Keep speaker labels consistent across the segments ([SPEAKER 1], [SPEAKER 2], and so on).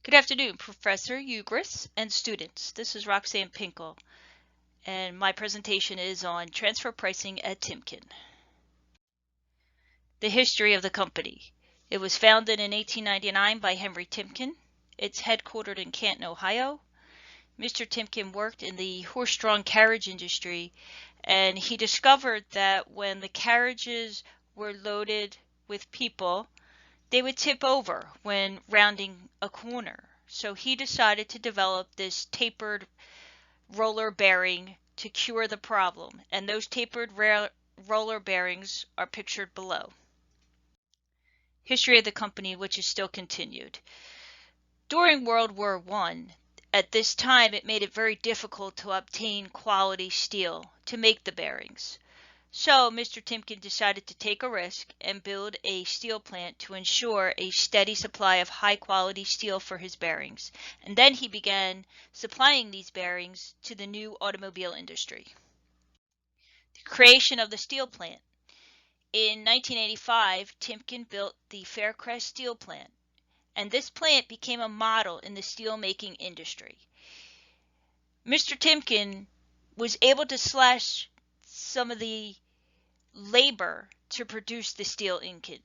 [SPEAKER 1] Good afternoon, Professor Ugris and students. This is Roxanne Pinkel, and my presentation is on transfer pricing at Timken. The history of the company. It was founded in 1899 by Henry Timken. It's headquartered in Canton, Ohio. Mr. Timken worked in the horse-drawn carriage industry, and he discovered that when the carriages were loaded with people, they would tip over when rounding a corner. So he decided to develop this tapered roller bearing to cure the problem, and those tapered roller bearings are pictured below. History of the company, which is still continued. During World War I, at this time it made it very difficult to obtain quality steel to make the bearings. So Mr. Timken decided to take a risk and build a steel plant to ensure a steady supply of high-quality steel for his bearings, and then he began supplying these bearings to the new automobile industry. The creation of the steel plant. In 1985, Timken built the Faircrest steel plant, and this plant became a model in the steel-making industry. Mr. Timken was able to slash some of the labor to produce the steel ingot.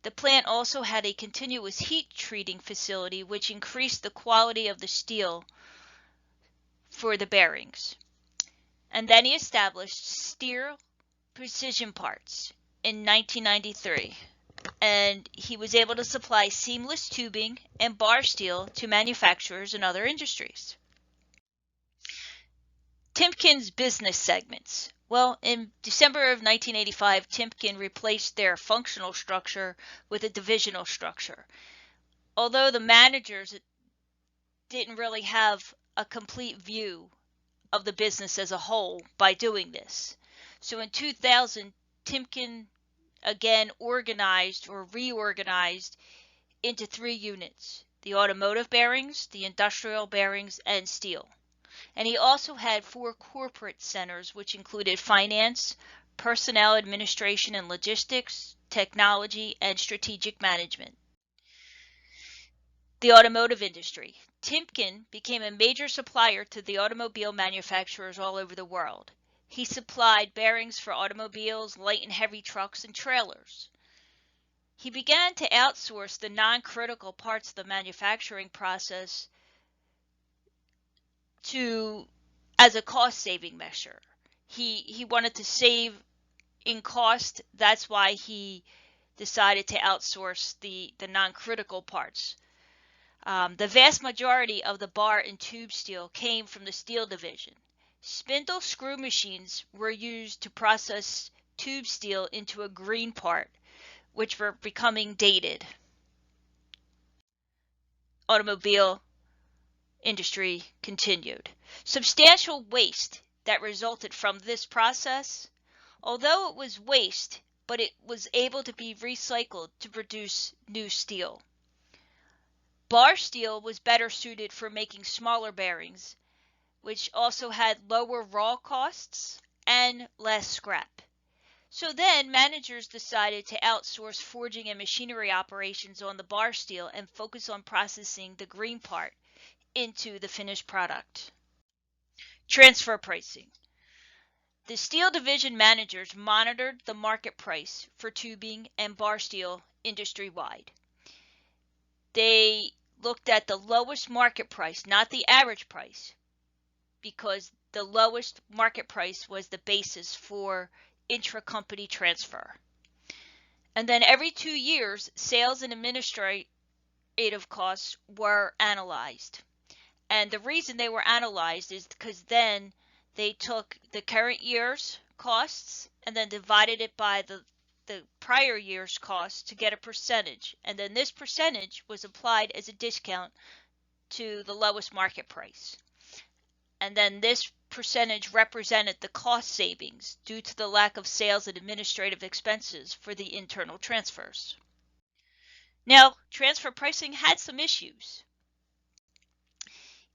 [SPEAKER 1] The plant also had a continuous heat treating facility which increased the quality of the steel for the bearings. And then he established Steel Precision Parts in 1993, and he was able to supply seamless tubing and bar steel to manufacturers in other industries. Timken's business segments. Well, in December of 1985, Timken replaced their functional structure with a divisional structure. Although the managers didn't really have a complete view of the business as a whole by doing this. So in 2000, Timken again organized or reorganized into 3 units: the automotive bearings, the industrial bearings, and steel. And he also had 4 corporate centers, which included finance, personnel administration and logistics, technology, and strategic management. The automotive industry. Timken became a major supplier to the automobile manufacturers all over the world. He supplied bearings for automobiles, light and heavy trucks, and trailers. He began to outsource the non-critical parts of the manufacturing process as a cost-saving measure. He wanted to save in cost. That's why he decided to outsource the non-critical parts. The vast majority of the bar and tube steel came from the steel division. Spindle screw machines were used to process tube steel into a green part, which were becoming dated. Automobile industry continued. Substantial waste that resulted from this process. Although it was waste, but it was able to be recycled to produce new steel. Bar steel was better suited for making smaller bearings, which also had lower raw costs and less scrap. So then managers decided to outsource forging and machinery operations on the bar steel and focus on processing the green part into the finished product. Transfer pricing. The steel division managers monitored the market price for tubing and bar steel industry-wide. They looked at the lowest market price, not the average price, because the lowest market price was the basis for intra-company transfer. And then every 2 years, sales and administrative costs were analyzed. And the reason they were analyzed is because then they took the current year's costs and then divided it by the prior year's costs to get a percentage. And then this percentage was applied as a discount to the lowest market price. And then this percentage represented the cost savings due to the lack of sales and administrative expenses for the internal transfers. Now, transfer pricing had some issues.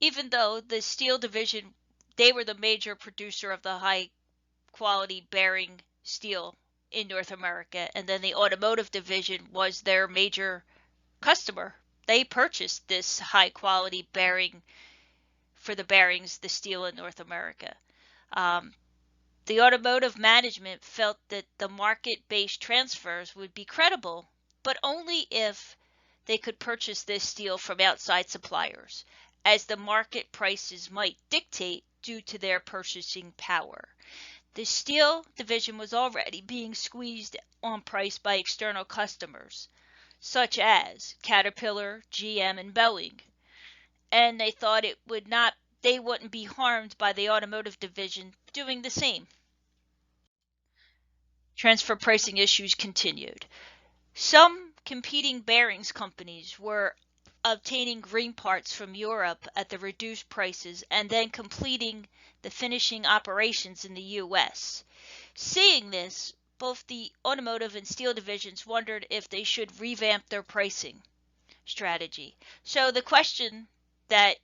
[SPEAKER 1] Even though the steel division, they were the major producer of the high quality bearing steel in North America, and then the automotive division was their major customer. they purchased this high quality bearing for the bearings, the steel in North America. Um, the automotive management felt that the market-based transfers would be credible, but only if they could purchase this steel from outside suppliers, as the market prices might dictate due to their purchasing power. The steel division was already being squeezed on price by external customers, such as Caterpillar, GM, and Boeing, and they thought they wouldn't be harmed by the automotive division doing the same. Transfer pricing issues continued. Some competing bearings companies were obtaining green parts from Europe at the reduced prices and then completing the finishing operations in the U.S. Seeing this, both the automotive and steel divisions wondered if they should revamp their pricing strategy. So the question that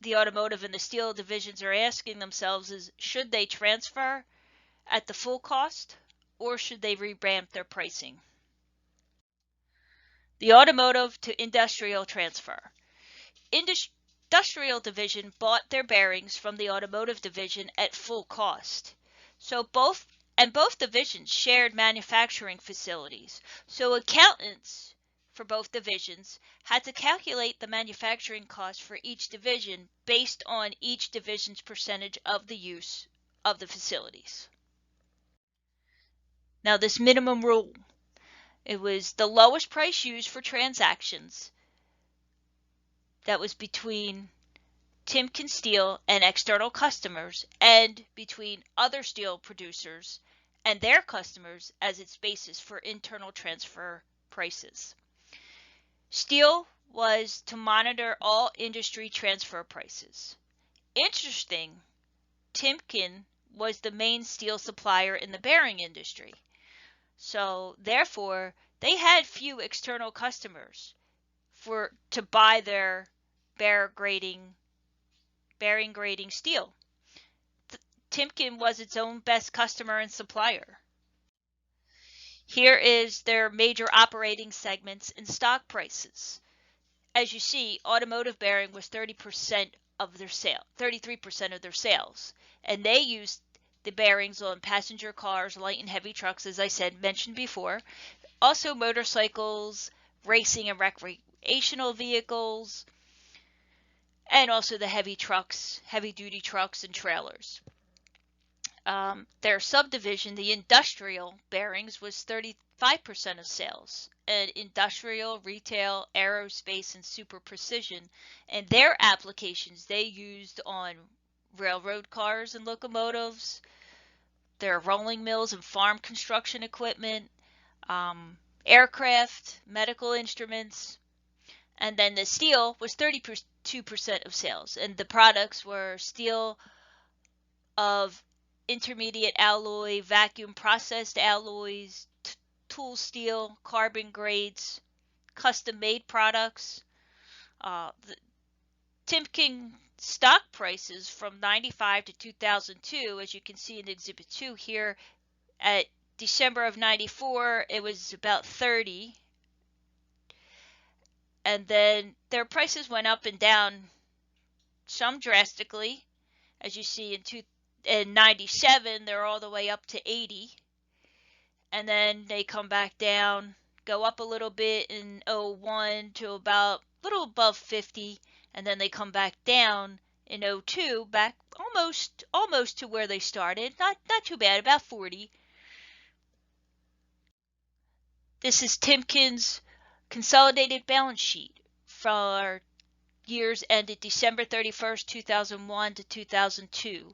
[SPEAKER 1] the automotive and the steel divisions are asking themselves is, should they transfer at the full cost, or should they revamp their pricing? The automotive to industrial transfer. Industrial division bought their bearings from the automotive division at full cost. So both divisions shared manufacturing facilities. So accountants for both divisions had to calculate the manufacturing cost for each division based on each division's percentage of the use of the facilities. Now this minimum rule, it was the lowest price used for transactions that was between Timken Steel and external customers, and between other steel producers and their customers as its basis for internal transfer prices. Steel was to monitor all industry transfer prices. Interesting, Timken was the main steel supplier in the bearing industry. So therefore, they had few external customers to buy their bearing grading steel. Timken was its own best customer and supplier. Here is their major operating segments and stock prices. As you see, automotive bearing was 30% of their 33% of their sales, and they used the bearings on passenger cars, light and heavy trucks, as I mentioned before, also motorcycles, racing and recreational vehicles, and also the heavy trucks, heavy-duty trucks and trailers. Their subdivision, the industrial bearings, was 35% of sales, and industrial, retail, aerospace, and super precision, and their applications they used on railroad cars and locomotives, their rolling mills and farm construction equipment, aircraft, medical instruments, and then the steel was 32% of sales, and the products were steel of intermediate alloy, vacuum processed alloys, tool steel, carbon grades, custom made products. The Timken stock prices from 95 to 2002, as you can see in Exhibit 2 here, at December of 94, it was about 30. And then their prices went up and down, some drastically. As you see in 97, they're all the way up to 80. And then they come back down, go up a little bit in 01 to about a little above 50. And then they come back down in 02, back almost to where they started. Not too bad, about 40. This is Timken's consolidated balance sheet for years ended December 31st, 2001 to 2002.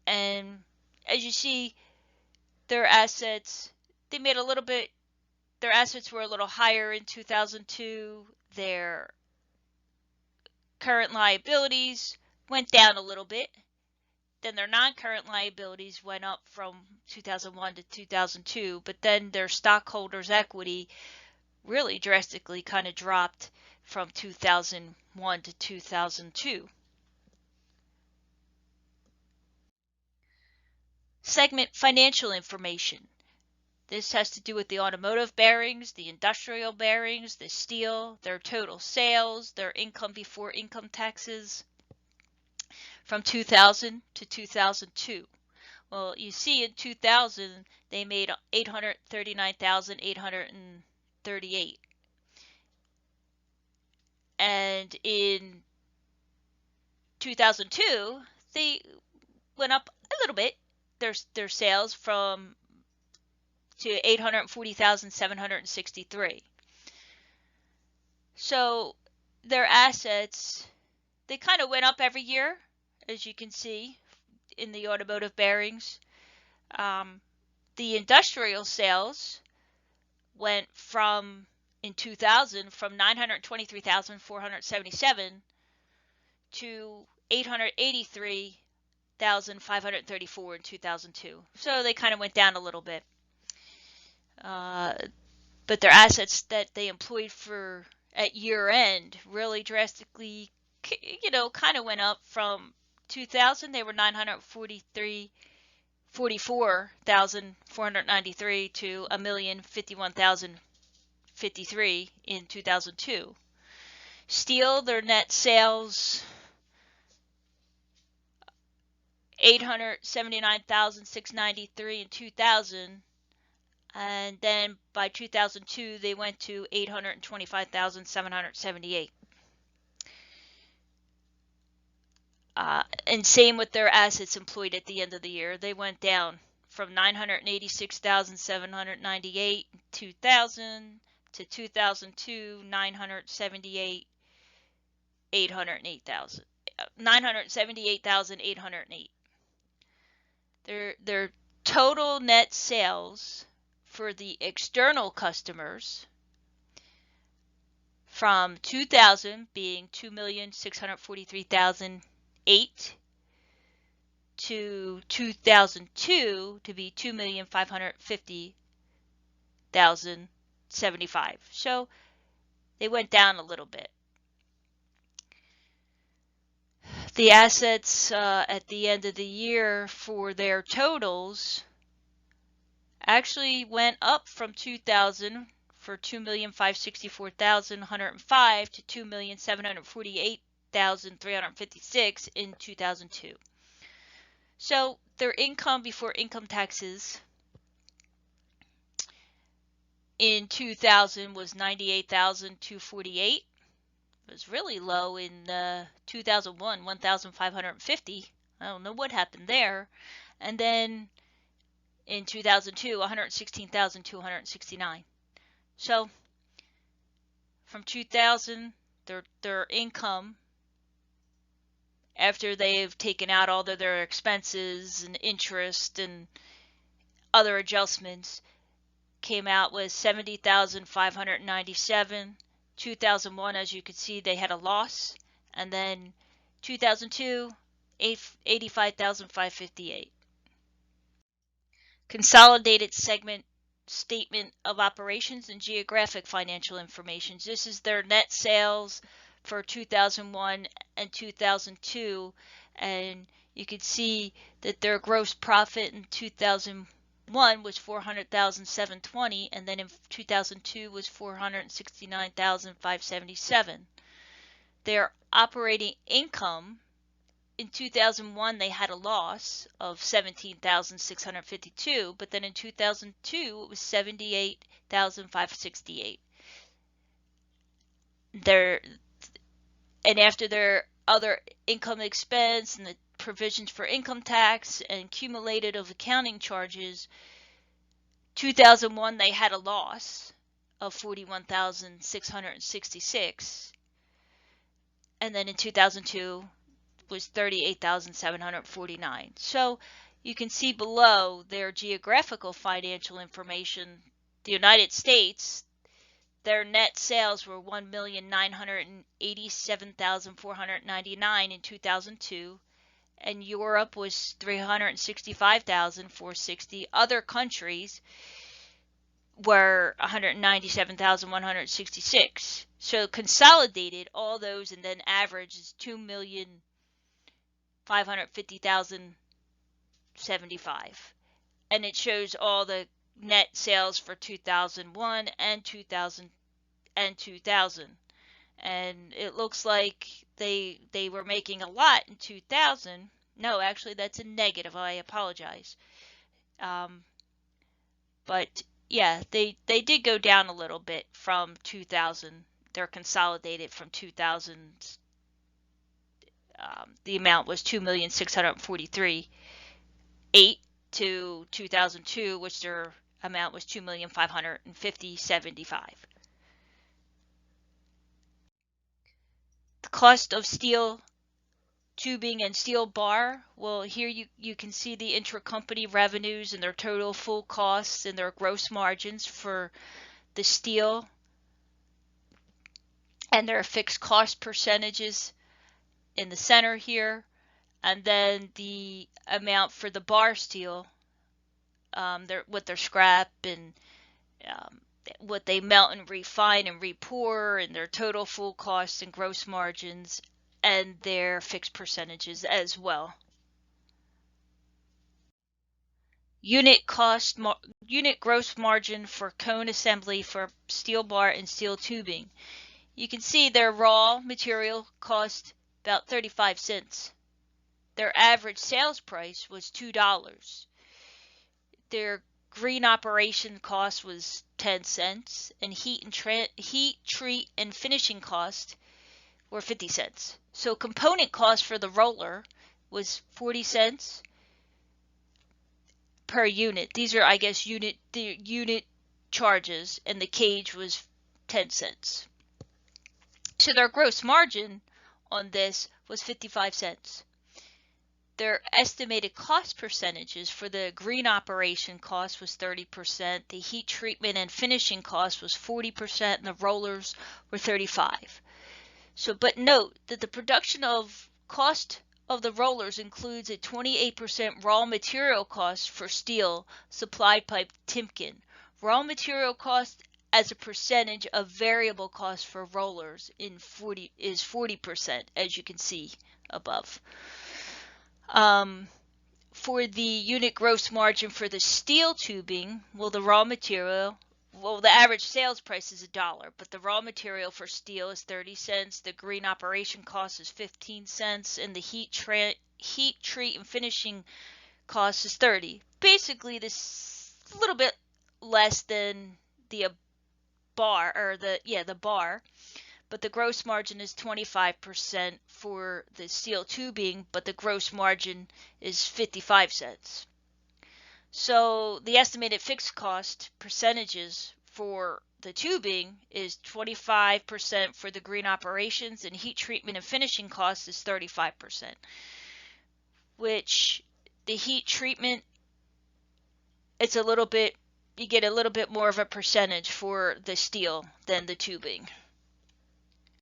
[SPEAKER 1] And as you see, their assets, their assets were a little higher in 2002. Their current liabilities went down a little bit. Then their non-current liabilities went up from 2001 to 2002, but then their stockholders' equity really drastically kind of dropped from 2001 to 2002. Segment financial information. This has to do with the automotive bearings, the industrial bearings, the steel, their total sales, their income before income taxes from 2000 to 2002. Well, you see in 2000 they made 839,838, and in 2002 they went up a little bit, their sales from to 840,763. So their assets, they kind of went up every year, as you can see in the automotive bearings. The industrial sales went from, in 2000, from 923,477 to 883,534 in 2002. So they kind of went down a little bit. But their assets that they employed for at year end really drastically, kind of went up. From 2000 they were 944,493 to 1,051,053 in 2002. Steel, their net sales 879,693 in 2000, and then by 2002 they went to 825,778. And same with their assets employed at the end of the year. They went down from 986,798 in 2000 to 2002, 978,808. Their total net sales for the external customers from 2000 being 2,643,008 to 2002 to be 2,550,075. So they went down a little bit. The assets at the end of the year for their totals actually went up from 2000 for 2,564,105 to 2,748,356 in 2002. So their income before income taxes in 2000 was 98,248. It was really low in 2001, 1,550. I don't know what happened there. And then in 2002, 116,269. So from 2000, their income, after they've taken out all of their expenses and interest and other adjustments, came out with 70,597. 2001, as you can see, they had a loss, and then 2002, 85,558. Consolidated segment statement of operations and geographic financial information. This is their net sales for 2001 and 2002, and you can see that their gross profit in 2001 was 400,720, and then in 2002 was 469,577. Their operating income in 2001 they had a loss of 17,652, but then in 2002 it was 78,568. And after their other income expense and the provisions for income tax and cumulated of accounting charges, 2001 they had a loss of 41,666, and then in 2002 was 38,749. So you can see below their geographical financial information. The United States, their net sales were 1,987,499 in 2002, and Europe was 365,460. Other countries were 197,166. So consolidated all those and then average is 2,550,075, and it shows all the net sales for 2001 and 2000 and 2000. And it looks like they were making a lot in 2000. No, actually that's a negative. I apologize. Um, but yeah, they did go down a little bit from 2000. They're consolidated from 2000. The amount was 2,643,800 to 2002, which their amount was 2,550,750. The cost of steel tubing and steel bar. Well, here you can see the intracompany revenues and their total full costs and their gross margins for the steel and their fixed cost percentages in the center here. And then the amount for the bar steel, what their scrap and um, what they melt and refine and repour and their total full costs and gross margins and their fixed percentages as well. Unit gross margin for cone assembly for steel bar and steel tubing. You can see their raw material cost about 35 cents. Their average sales price was $2. Their green operation cost was 10 cents and heat, treat, and finishing cost were 50 cents. So component cost for the roller was 40 cents per unit. These are, I guess, the unit charges, and the cage was 10 cents. So their gross margin on this was 55 cents. Their estimated cost percentages for the green operation cost was 30%, the heat treatment and finishing cost was 40%, and the rollers were 35%. So, but note that the production of cost of the rollers includes a 28% raw material cost for steel supplied by Timken. Raw material cost as a percentage of variable cost for rollers is 40%, as you can see above. For the unit gross margin for the steel tubing, well, the average sales price is $1, but the raw material for steel is 30 cents, the green operation cost is 15 cents, and the heat treat and finishing cost is 30. Basically, this a little bit less than the bar, or the bar, but the gross margin is 25% for the steel tubing, but the gross margin is 55 cents. So the estimated fixed cost percentages for the tubing is 25% for the green operations, and heat treatment and finishing cost is 35%, which the heat treatment, you get a little bit more of a percentage for the steel than the tubing.